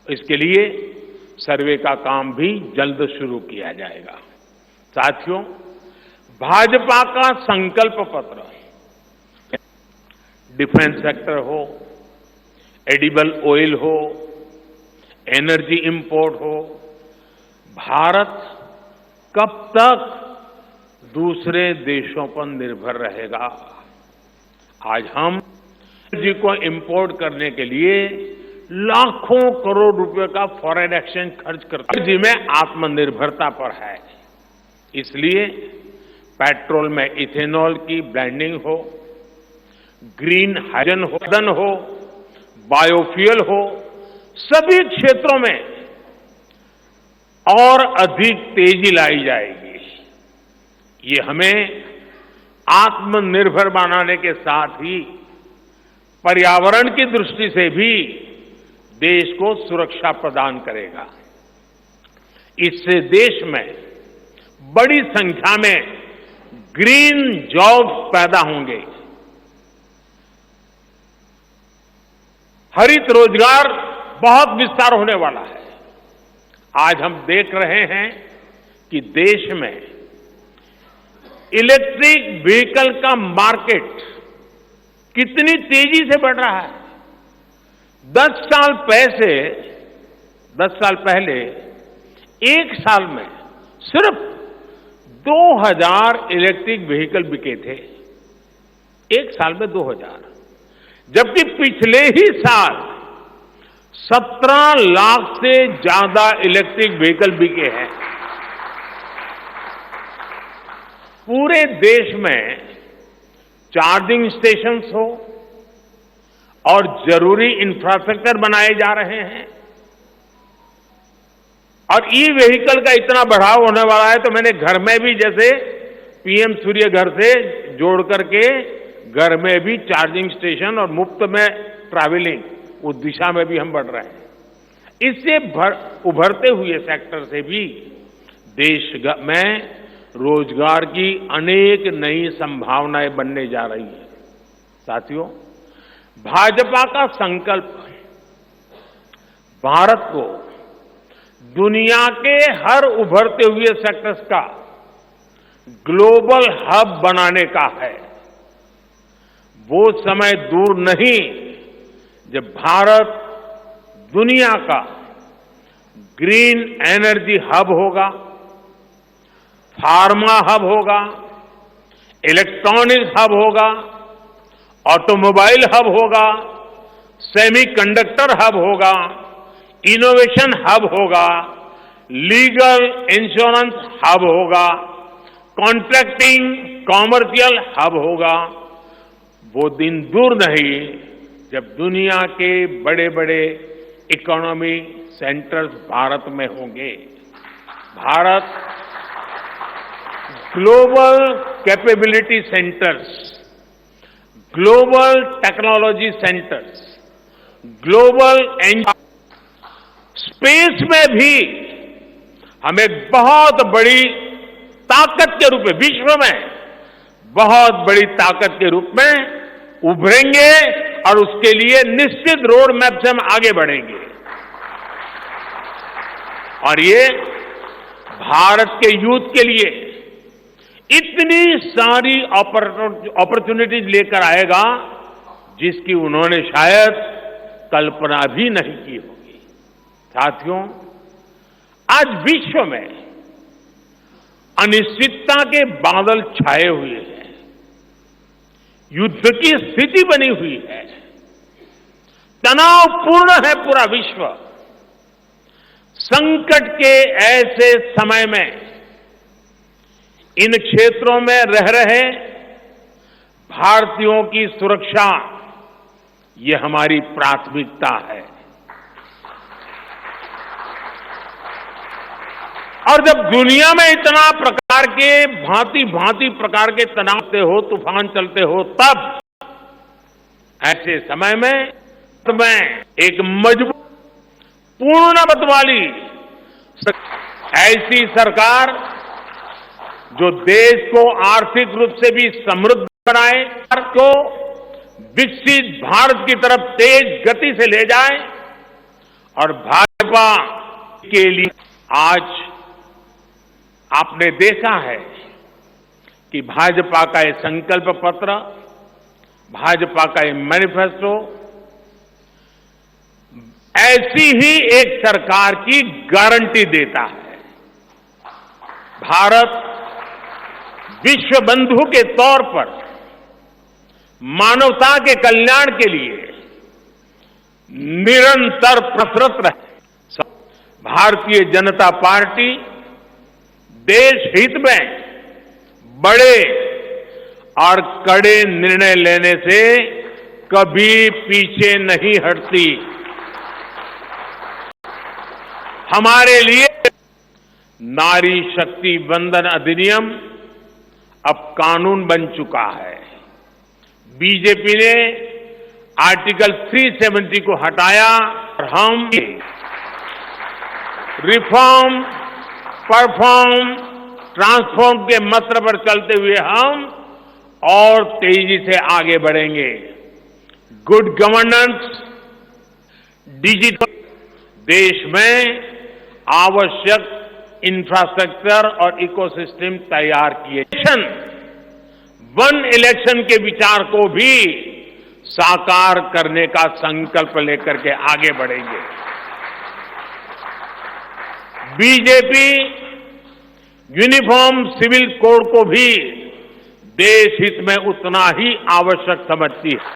इसके लिए सर्वे का काम भी जल्द शुरू किया जाएगा। साथियों, भाजपा का संकल्प पत्र डिफेंस सेक्टर हो, एडिबल ऑयल हो, एनर्जी इंपोर्ट हो, भारत कब तक दूसरे देशों पर निर्भर रहेगा? आज हम एनर्जी को इंपोर्ट करने के लिए लाखों करोड़ रुपए का फॉरेन एक्सचेंज खर्च करते हैं, जिसमें आत्मनिर्भरता पर है। इसलिए पेट्रोल में इथेनॉल की ब्लेंडिंग हो, ग्रीन हाइड्रोजन हो, बायोफ्यूल हो, सभी क्षेत्रों में और अधिक तेजी लाई जाएगी। ये हमें आत्मनिर्भर बनाने के साथ ही पर्यावरण की दृष्टि से भी देश को सुरक्षा प्रदान करेगा। इससे देश में बड़ी संख्या में ग्रीन जॉब्स पैदा होंगे, हरित रोजगार बहुत विस्तार होने वाला है। आज हम देख रहे हैं कि देश में इलेक्ट्रिक व्हीकल का मार्केट कितनी तेजी से बढ़ रहा है। 10 साल पहले एक साल में सिर्फ 2000 इलेक्ट्रिक व्हीकल बिके थे। एक साल में 2000, जबकि पिछले ही साल 17 लाख से ज्यादा इलेक्ट्रिक व्हीकल बिके हैं। पूरे देश में चार्जिंग स्टेशंस हो और जरूरी इंफ्रास्ट्रक्चर बनाए जा रहे हैं और ई व्हीकल का इतना बढ़ाव होने वाला है, तो मैंने घर में भी जैसे पीएम सूर्य घर से जोड़ करके घर में भी चार्जिंग स्टेशन और मुफ्त में ट्रैवलिंग, उस दिशा में भी हम बढ़ रहे हैं। इससे उभरते हुए सेक्टर से भी देश में रोजगार की अनेक नई संभावनाएं बनने जा रही है। साथियों, भाजपा का संकल्प भारत को दुनिया के हर उभरते हुए सेक्टर्स का ग्लोबल हब बनाने का है। वो समय दूर नहीं जब भारत दुनिया का ग्रीन एनर्जी हब होगा, फार्मा हब होगा, इलेक्ट्रॉनिक हब होगा, ऑटोमोबाइल हब होगा, सेमीकंडक्टर हब होगा, इनोवेशन हब होगा, लीगल इंश्योरेंस हब होगा, कॉन्ट्रैक्टिंग कॉमर्शियल हब होगा। वो दिन दूर नहीं जब दुनिया के बड़े बड़े इकोनॉमी सेंटर्स भारत में होंगे। Bharat global capability centres, global technology centres, global space में भी हमें बहुत बड़ी ताकत के रूप में, विश्व में बहुत बड़ी ताकत के रूप में उभरेंगे और उसके लिए निश्चित रोड मैप से हम आगे बढ़ेंगे। और ये भारत के यूथ के लिए इतनी सारी अपॉर्चुनिटीज लेकर आएगा जिसकी उन्होंने शायद कल्पना भी नहीं की होगी। साथियों, आज विश्व में अनिश्चितता के बादल छाए हुए हैं, युद्ध की स्थिति बनी हुई है, तनावपूर्ण है पूरा विश्व। संकट के ऐसे समय में इन क्षेत्रों में रह रहे भारतीयों की सुरक्षा, ये हमारी प्राथमिकता है। और जब दुनिया में इतना प्रकार के भांति प्रकार के तनाव से हो, तूफान चलते हो, तब ऐसे समय में एक मजबूत पूर्णमत वाली ऐसी सरकार जो देश को आर्थिक रूप से भी समृद्ध बनाए, को विकसित भारत की तरफ तेज गति से ले जाए और भाजपा के लिए आज आपने देखा है कि भाजपा का ये संकल्प पत्र, भाजपा का ये मैनिफेस्टो ऐसी ही एक सरकार की गारंटी देता है। भारत विश्व बंधु के तौर पर मानवता के कल्याण के लिए निरंतर प्रसरत रहे। भारतीय जनता पार्टी देश हित में बड़े और कड़े निर्णय लेने से कभी पीछे नहीं हटती। हमारे लिए नारी शक्ति वंदन अधिनियम अब कानून बन चुका है। बीजेपी ने आर्टिकल 370 को हटाया और हम रिफॉर्म, परफॉर्म, ट्रांसफॉर्म के मंत्र पर चलते हुए हम और तेजी से आगे बढ़ेंगे। गुड गवर्नेंस, डिजिटल, देश में आवश्यक इंफ्रास्ट्रक्चर और इकोसिस्टम तैयार किए। वन इलेक्शन के विचार को भी साकार करने का संकल्प लेकर के आगे बढ़ेंगे। बीजेपी यूनिफॉर्म सिविल कोड को भी देश हित में उतना ही आवश्यक समझती है।